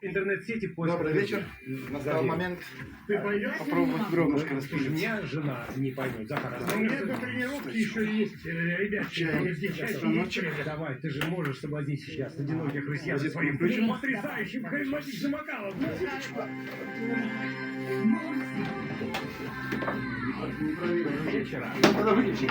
Интернет-сети в Добрый вечер. Настал момент попробовать бревнышко распилить. Меня жена не поймет. Захар, У меня до тренировки еще есть ребята. давай, ты же можешь соблазнить сейчас одиноких россиян Розетку своим включим? потрясающим харизматичным вокалом. Вечера. Тогда выключи.